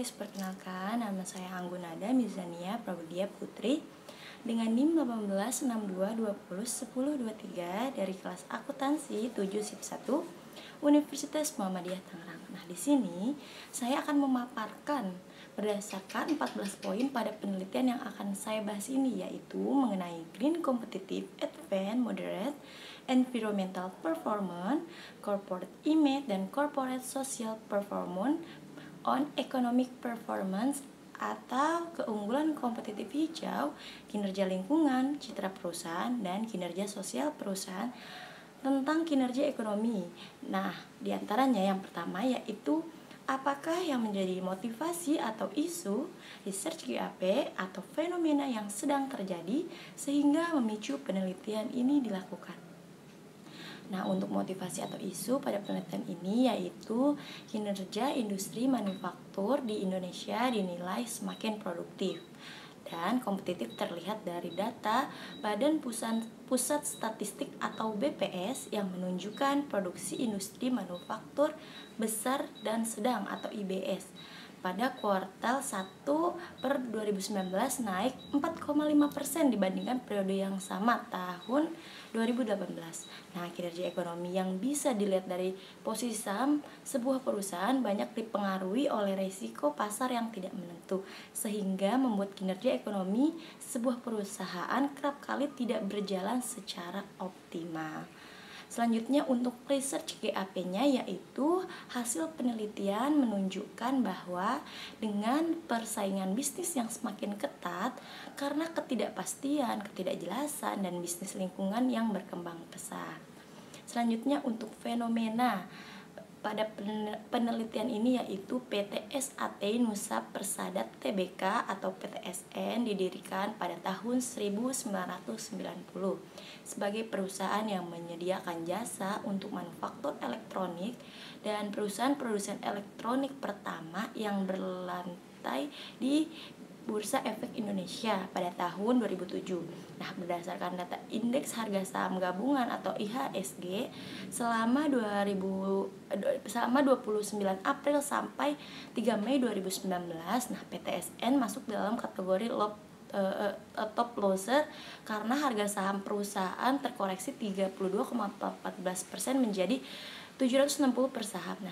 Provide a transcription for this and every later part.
guys, perkenalkan nama saya Anggunada Mizania Prabudia Putri dengan NIM 1862201023 dari kelas akuntansi 7 SIP 1 Universitas Muhammadiyah Tangerang. Nah, di sini saya akan memaparkan berdasarkan 14 poin pada penelitian yang akan saya bahas ini, yaitu mengenai Green Competitive Advanced Moderate Environmental Performance, Corporate Image, dan Corporate Social Performance on Economic Performance atau keunggulan kompetitif hijau, kinerja lingkungan, citra perusahaan, dan kinerja sosial perusahaan tentang kinerja ekonomi. Nah, diantaranya yang pertama yaitu apakah yang menjadi motivasi atau isu research GAP atau fenomena yang sedang terjadi sehingga memicu penelitian ini dilakukan. Nah, untuk motivasi atau isu pada penelitian ini yaitu kinerja industri manufaktur di Indonesia dinilai semakin produktif dan kompetitif terlihat dari data Badan Pusat Statistik atau BPS yang menunjukkan produksi industri manufaktur besar dan sedang atau IBS pada kuartal 1 per 2019 naik 4,5% dibandingkan periode yang sama tahun 2018. Nah, kinerja ekonomi yang bisa dilihat dari posisi saham sebuah perusahaan banyak dipengaruhi oleh risiko pasar yang tidak menentu, sehingga membuat kinerja ekonomi sebuah perusahaan kerap kali tidak berjalan secara optimal. Selanjutnya untuk research GAP-nya yaitu hasil penelitian menunjukkan bahwa dengan persaingan bisnis yang semakin ketat karena ketidakpastian, ketidakjelasan, dan bisnis lingkungan yang berkembang pesat. Selanjutnya untuk fenomena pada penelitian ini yaitu PT SAT Nusa Persada Tbk atau PTSN didirikan pada tahun 1990 sebagai perusahaan yang menyediakan jasa untuk manufaktur elektronik dan perusahaan produsen elektronik pertama yang berlantai di Bursa Efek Indonesia pada tahun 2007. Nah, berdasarkan data Indeks Harga Saham Gabungan atau IHSG selama 29 April sampai 3 Mei 2019, nah PTSN masuk dalam kategori top loser karena harga saham perusahaan terkoreksi 32,14% menjadi 760 per saham. Nah,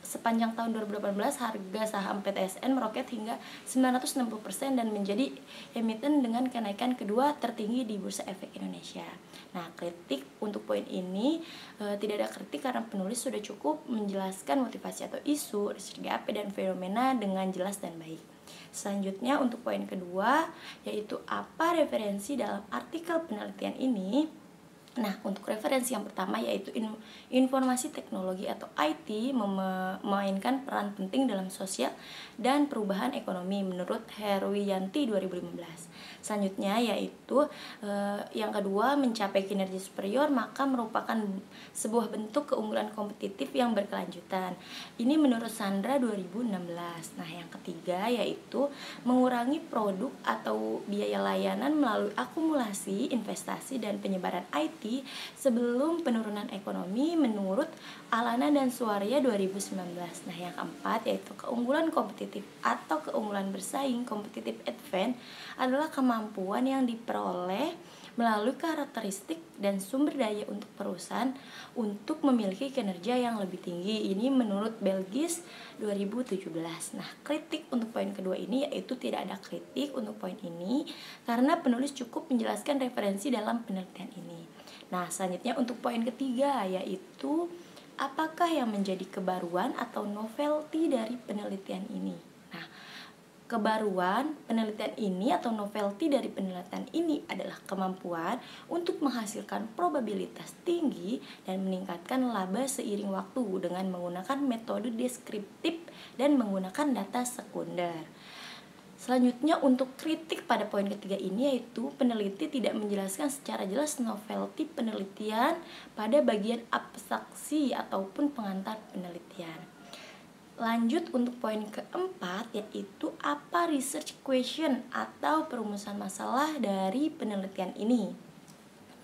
sepanjang tahun 2018 harga saham PTSN meroket hingga 960% dan menjadi emiten dengan kenaikan kedua tertinggi di Bursa Efek Indonesia. Nah, kritik untuk poin ini tidak ada kritik karena penulis sudah cukup menjelaskan motivasi atau isu, research GAP dan fenomena dengan jelas dan baik. Selanjutnya untuk poin kedua yaitu apa referensi dalam artikel penelitian ini. Nah, untuk referensi yang pertama yaitu informasi teknologi atau IT memainkan peran penting dalam sosial dan perubahan ekonomi menurut Herwiyanti 2015. Selanjutnya yaitu yang kedua, mencapai kinerja superior maka merupakan sebuah bentuk keunggulan kompetitif yang berkelanjutan. Ini menurut Sandra 2016. Nah, yang ketiga yaitu mengurangi produk atau biaya layanan melalui akumulasi, investasi, dan penyebaran IT sebelum penurunan ekonomi menurut Alana dan Suarya 2019. Nah, yang keempat yaitu keunggulan kompetitif atau keunggulan bersaing competitive advantage adalah kemampuan yang diperoleh melalui karakteristik dan sumber daya untuk perusahaan untuk memiliki kinerja yang lebih tinggi. Ini menurut Belgis 2017. Nah, kritik untuk poin kedua ini yaitu tidak ada kritik untuk poin ini karena penulis cukup menjelaskan referensi dalam penelitian ini. Nah, selanjutnya untuk poin ketiga yaitu apakah yang menjadi kebaruan atau novelty dari penelitian ini. Nah, kebaruan penelitian ini atau novelty dari penelitian ini adalah kemampuan untuk menghasilkan probabilitas tinggi dan meningkatkan laba seiring waktu dengan menggunakan metode deskriptif dan menggunakan data sekunder. Selanjutnya untuk kritik pada poin ketiga ini yaitu peneliti tidak menjelaskan secara jelas novelty penelitian pada bagian abstraksi ataupun pengantar penelitian. Lanjut untuk poin keempat yaitu apa research question atau perumusan masalah dari penelitian ini.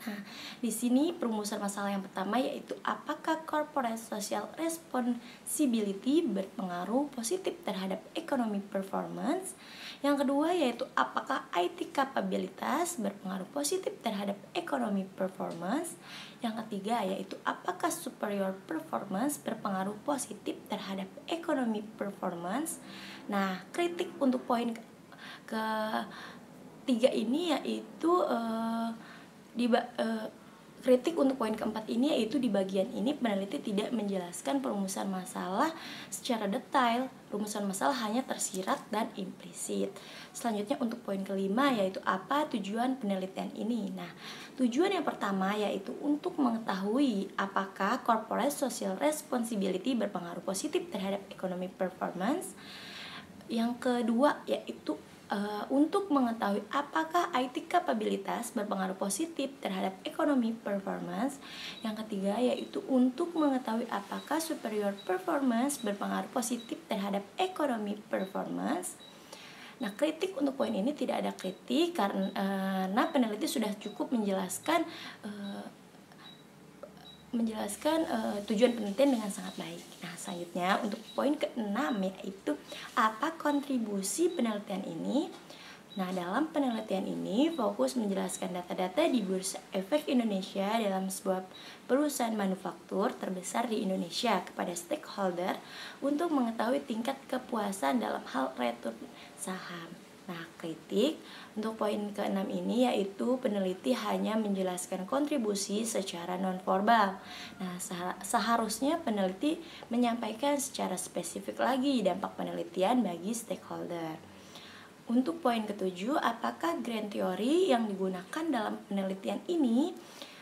Nah, di sini perumusan masalah yang pertama yaitu apakah corporate social responsibility berpengaruh positif terhadap economic performance. Yang kedua yaitu apakah IT kapabilitas berpengaruh positif terhadap economic performance. Yang ketiga yaitu apakah superior performance berpengaruh positif terhadap economic performance. Nah, kritik untuk poin ketiga ini yaitu kritik untuk poin keempat ini yaitu di bagian ini peneliti tidak menjelaskan perumusan masalah secara detail. Rumusan masalah hanya tersirat dan implisit. Selanjutnya untuk poin kelima yaitu apa tujuan penelitian ini. Nah, tujuan yang pertama yaitu untuk mengetahui apakah corporate social responsibility berpengaruh positif terhadap economic performance. Yang kedua yaitu untuk mengetahui apakah IT kapabilitas berpengaruh positif terhadap ekonomi performance. Yang ketiga yaitu untuk mengetahui apakah superior performance berpengaruh positif terhadap ekonomi performance. Nah, kritik untuk poin ini tidak ada kritik karena peneliti sudah cukup menjelaskan tujuan penelitian dengan sangat baik. Nah, selanjutnya untuk poin ke-6 yaitu apa kontribusi penelitian ini. Nah, dalam penelitian ini fokus menjelaskan data-data di Bursa Efek Indonesia dalam sebuah perusahaan manufaktur terbesar di Indonesia kepada stakeholder untuk mengetahui tingkat kepuasan dalam hal return saham. Nah, kritik untuk poin ke-6 ini yaitu peneliti hanya menjelaskan kontribusi secara non-verbal. Nah, seharusnya peneliti menyampaikan secara spesifik lagi dampak penelitian bagi stakeholder. Untuk poin ke-7, apakah grand theory yang digunakan dalam penelitian ini?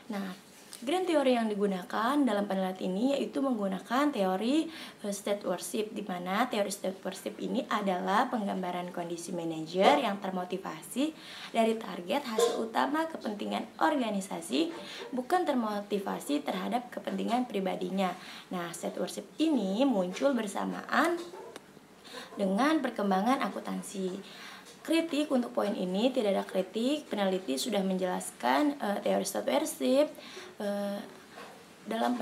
Nah, grand theory yang digunakan dalam penelitian ini yaitu menggunakan teori stewardship, di mana teori stewardship ini adalah penggambaran kondisi manajer yang termotivasi dari target hasil utama kepentingan organisasi, bukan termotivasi terhadap kepentingan pribadinya. Nah, stewardship ini muncul bersamaan dengan perkembangan akuntansi. Kritik untuk poin ini tidak ada kritik. Peneliti sudah menjelaskan teori stewardship dalam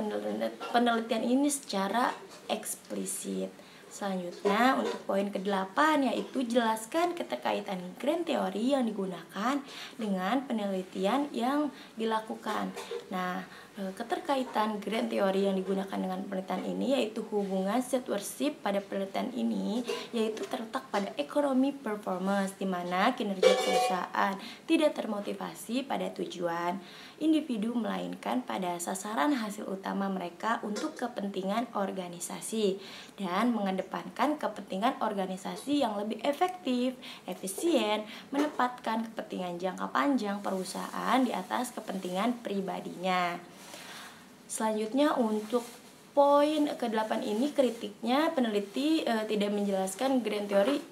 penelitian ini secara eksplisit. Selanjutnya untuk poin ke-8 yaitu jelaskan keterkaitan grand theory yang digunakan dengan penelitian yang dilakukan. Nah, keterkaitan grand theory yang digunakan dengan penelitian ini yaitu hubungan stewardship pada penelitian ini yaitu terletak pada ekonomi performance, di mana kinerja perusahaan tidak termotivasi pada tujuan individu melainkan pada sasaran hasil utama mereka untuk kepentingan organisasi dan mengedepankan kepentingan organisasi yang lebih efektif, efisien, menempatkan kepentingan jangka panjang perusahaan di atas kepentingan pribadinya. Selanjutnya untuk poin ke-8 ini kritiknya peneliti tidak menjelaskan grand theory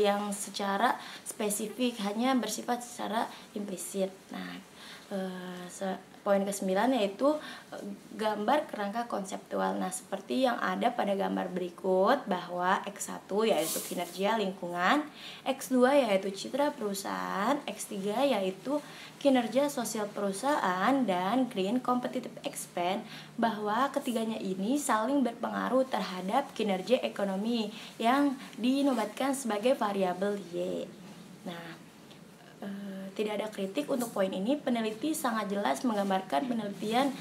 yang secara spesifik, hanya bersifat secara implisit. Nah, poin ke-9 yaitu gambar kerangka konseptual. Nah, seperti yang ada pada gambar berikut bahwa X1 yaitu kinerja lingkungan, X2 yaitu citra perusahaan, X3 yaitu kinerja sosial perusahaan, dan green competitive expense, bahwa ketiganya ini saling berpengaruh terhadap kinerja ekonomi yang dinobatkan sebagai variabel Y. Nah, tidak ada kritik untuk poin ini. Peneliti sangat jelas menggambarkan penelitian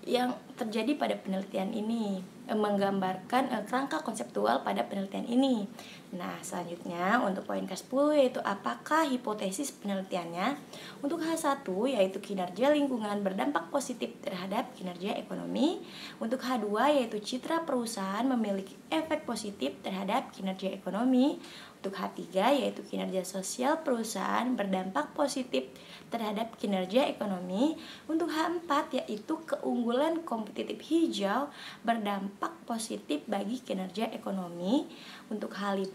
yang terjadi pada penelitian ini, menggambarkan kerangka konseptual pada penelitian ini. Nah, selanjutnya untuk poin ke-10 yaitu apakah hipotesis penelitiannya. Untuk H1 yaitu kinerja lingkungan berdampak positif terhadap kinerja ekonomi. Untuk H2 yaitu citra perusahaan memiliki efek positif terhadap kinerja ekonomi. Untuk H3 yaitu kinerja sosial perusahaan berdampak positif terhadap kinerja ekonomi. Untuk H4 yaitu keunggulan kompetitif hijau berdampak positif bagi kinerja ekonomi. Untuk H5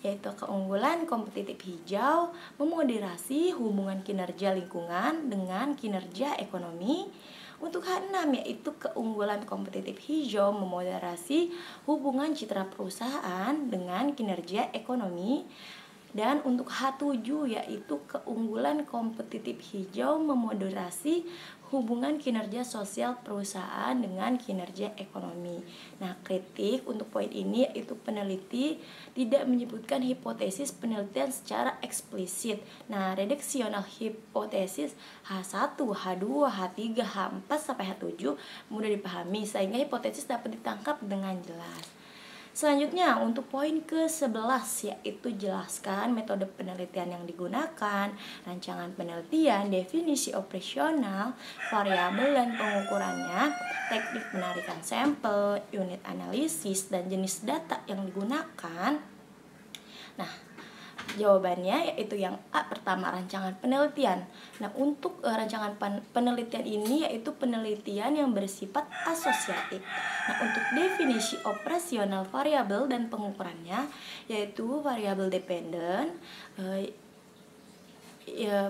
yaitu keunggulan kompetitif hijau memoderasi hubungan kinerja lingkungan dengan kinerja ekonomi. Untuk H6 yaitu keunggulan kompetitif hijau memoderasi hubungan citra perusahaan dengan kinerja ekonomi. Dan untuk H7 yaitu keunggulan kompetitif hijau memoderasi hubungan kinerja sosial perusahaan dengan kinerja ekonomi. Nah, kritik untuk poin ini yaitu peneliti tidak menyebutkan hipotesis penelitian secara eksplisit. Nah, redaksional hipotesis H1, H2, H3, H4 sampai H7 mudah dipahami sehingga hipotesis dapat ditangkap dengan jelas. Selanjutnya untuk poin ke-11 yaitu jelaskan metode penelitian yang digunakan, rancangan penelitian, definisi operasional, variabel dan pengukurannya, teknik penarikan sampel, unit analisis, dan jenis data yang digunakan. Nah, jawabannya yaitu yang A pertama, rancangan penelitian. Nah, untuk rancangan penelitian ini yaitu penelitian yang bersifat asosiatif. Nah, untuk definisi operasional variabel dan pengukurannya yaitu variabel dependen.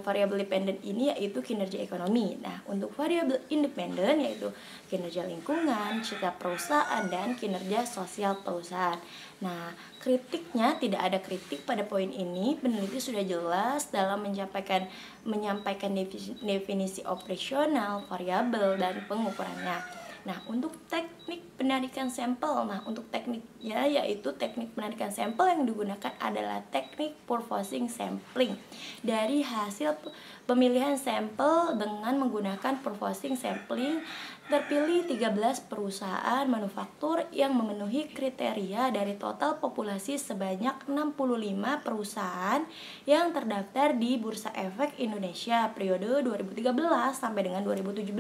Variabel dependen ini yaitu kinerja ekonomi. Nah, untuk variabel independen yaitu kinerja lingkungan, citra perusahaan, dan kinerja sosial perusahaan. Nah, kritiknya tidak ada kritik pada poin ini. Peneliti sudah jelas dalam menyampaikan definisi operasional, variabel, dan pengukurannya. Nah, untuk teknik penarikan sampel, untuk tekniknya yaitu teknik penarikan sampel yang digunakan adalah teknik purposing sampling. Dari hasil pemilihan sampel dengan menggunakan purposing sampling, terpilih 13 perusahaan manufaktur yang memenuhi kriteria dari total populasi sebanyak 65 perusahaan yang terdaftar di Bursa Efek Indonesia periode 2013 sampai dengan 2017.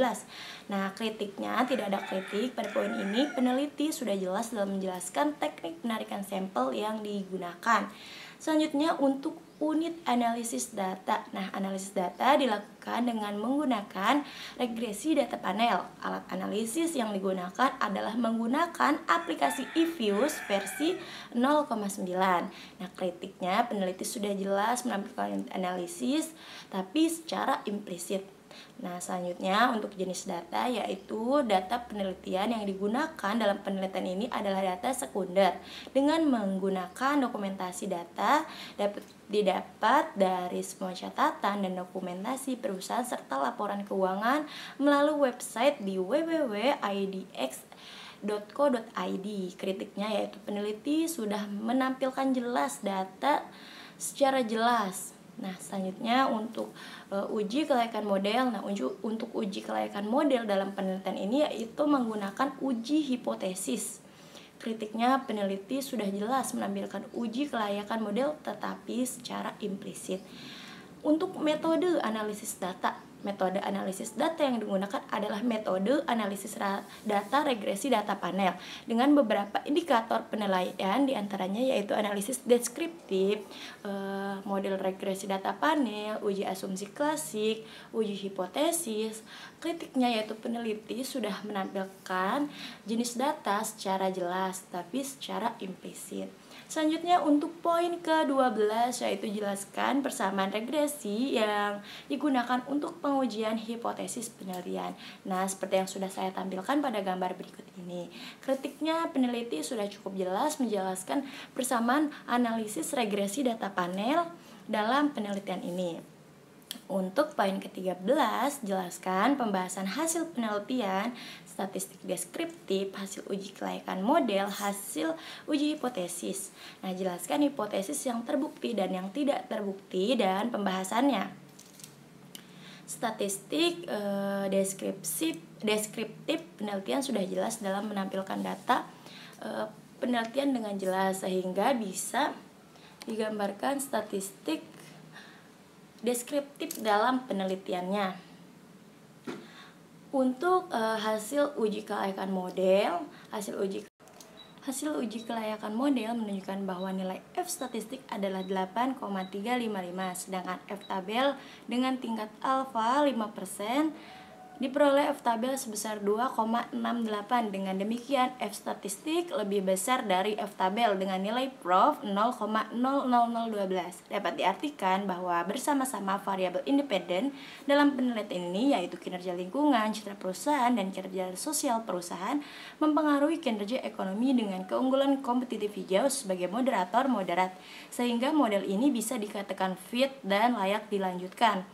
Nah, kritiknya tidak ada kritik pada poin ini. Peneliti sudah jelas dalam menjelaskan teknik penarikan sampel yang digunakan. Selanjutnya untuk unit analisis data. Nah, analisis data dilakukan dengan menggunakan regresi data panel. Alat analisis yang digunakan adalah menggunakan aplikasi eViews versi 0,9. Nah, kritiknya peneliti sudah jelas menampilkan analisis tapi secara implisit. Nah, selanjutnya untuk jenis data yaitu data penelitian yang digunakan dalam penelitian ini adalah data sekunder. Dengan menggunakan dokumentasi data dapat didapat dari semua catatan dan dokumentasi perusahaan serta laporan keuangan melalui website di www.idx.co.id. Kritiknya yaitu peneliti sudah menampilkan jelas data secara jelas. Nah, selanjutnya untuk uji kelayakan model. Nah, untuk uji kelayakan model dalam penelitian ini yaitu menggunakan uji hipotesis. Kritiknya peneliti sudah jelas menampilkan uji kelayakan model tetapi secara implisit. Untuk metode analisis data. Metode analisis data yang digunakan adalah metode analisis data regresi data panel dengan beberapa indikator penilaian diantaranya yaitu analisis deskriptif, model regresi data panel, uji asumsi klasik, uji hipotesis. Kritiknya yaitu peneliti sudah menampilkan jenis data secara jelas tapi secara implisit. Selanjutnya untuk poin ke-12 yaitu jelaskan persamaan regresi yang digunakan untuk pengujian hipotesis penelitian. Nah, seperti yang sudah saya tampilkan pada gambar berikut ini. Kritiknya peneliti sudah cukup jelas menjelaskan persamaan analisis regresi data panel dalam penelitian ini. Untuk poin ke-13, jelaskan pembahasan hasil penelitian, statistik deskriptif, hasil uji kelayakan model, hasil uji hipotesis. Nah, jelaskan hipotesis yang terbukti dan yang tidak terbukti dan pembahasannya. Statistik deskriptif penelitian sudah jelas dalam menampilkan data penelitian dengan jelas sehingga bisa digambarkan statistik deskriptif dalam penelitiannya. Untuk hasil uji kelayakan model, hasil uji kelayakan model menunjukkan bahwa nilai F statistik adalah 8,355, sedangkan F tabel dengan tingkat alfa 5% diperoleh F tabel sebesar 2,68. Dengan demikian, F statistik lebih besar dari F tabel dengan nilai Prof 0,00012. Dapat diartikan bahwa bersama-sama variabel independen dalam penelitian ini, yaitu kinerja lingkungan, citra perusahaan, dan kinerja sosial perusahaan, mempengaruhi kinerja ekonomi dengan keunggulan kompetitif hijau sebagai moderator moderat, sehingga model ini bisa dikatakan fit dan layak dilanjutkan.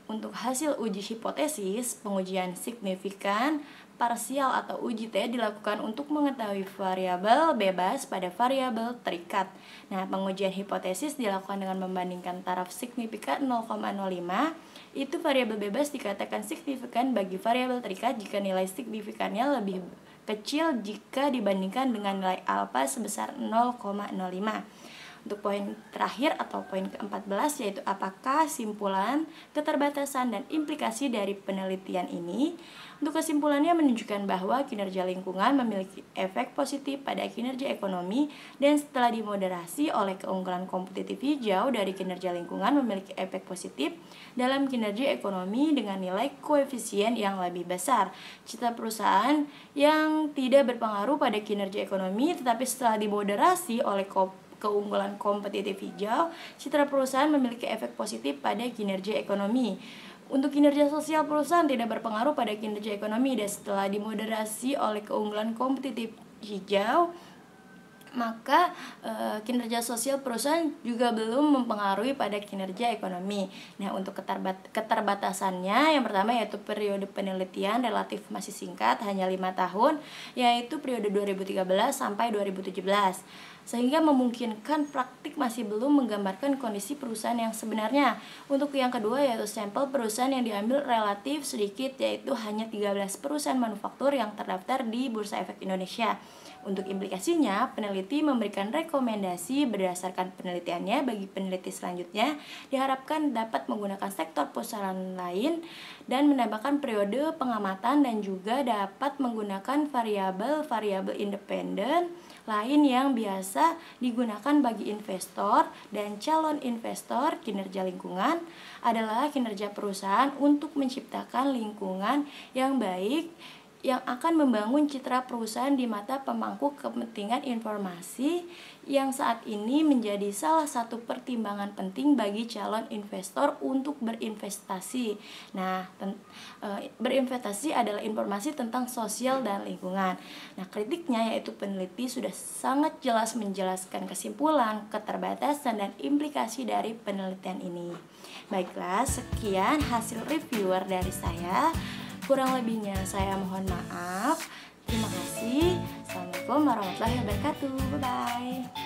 Untuk hasil uji hipotesis, pengujian signifikan parsial atau uji T dilakukan untuk mengetahui variabel bebas pada variabel terikat. Nah, pengujian hipotesis dilakukan dengan membandingkan taraf signifikan 0,05. Itu variabel bebas dikatakan signifikan bagi variabel terikat jika nilai signifikannya lebih kecil jika dibandingkan dengan nilai alfa sebesar 0,05. Untuk poin terakhir atau poin ke-14, yaitu apakah simpulan, keterbatasan, dan implikasi dari penelitian ini. Untuk kesimpulannya menunjukkan bahwa kinerja lingkungan memiliki efek positif pada kinerja ekonomi, dan setelah dimoderasi oleh keunggulan kompetitif hijau dari kinerja lingkungan memiliki efek positif dalam kinerja ekonomi dengan nilai koefisien yang lebih besar. Citra perusahaan yang tidak berpengaruh pada kinerja ekonomi, tetapi setelah dimoderasi oleh keunggulan kompetitif hijau, citra perusahaan memiliki efek positif pada kinerja ekonomi. Untuk kinerja sosial perusahaan tidak berpengaruh pada kinerja ekonomi, dan setelah dimoderasi oleh keunggulan kompetitif hijau, maka kinerja sosial perusahaan juga belum mempengaruhi pada kinerja ekonomi. Nah, untuk keterbatasannya, yang pertama yaitu periode penelitian relatif masih singkat, hanya 5 tahun, yaitu periode 2013 sampai 2017. Sehingga memungkinkan praktik masih belum menggambarkan kondisi perusahaan yang sebenarnya. Untuk yang kedua yaitu sampel perusahaan yang diambil relatif sedikit, yaitu hanya 13 perusahaan manufaktur yang terdaftar di Bursa Efek Indonesia. Untuk implikasinya, peneliti memberikan rekomendasi berdasarkan penelitiannya bagi peneliti selanjutnya diharapkan dapat menggunakan sektor perusahaan lain dan menambahkan periode pengamatan, dan juga dapat menggunakan variabel-variabel independen lain yang biasa digunakan bagi investor dan calon investor. Kinerja lingkungan adalah kinerja perusahaan untuk menciptakan lingkungan yang baik yang akan membangun citra perusahaan di mata pemangku kepentingan informasi, yang saat ini menjadi salah satu pertimbangan penting bagi calon investor untuk berinvestasi. Nah, berinvestasi adalah informasi tentang sosial dan lingkungan. Nah, kritiknya yaitu peneliti sudah sangat jelas menjelaskan kesimpulan, keterbatasan, dan implikasi dari penelitian ini. Baiklah, sekian hasil reviewer dari saya. Kurang lebihnya saya mohon maaf. Terima kasih. Assalamualaikum warahmatullahi wabarakatuh. Bye-bye.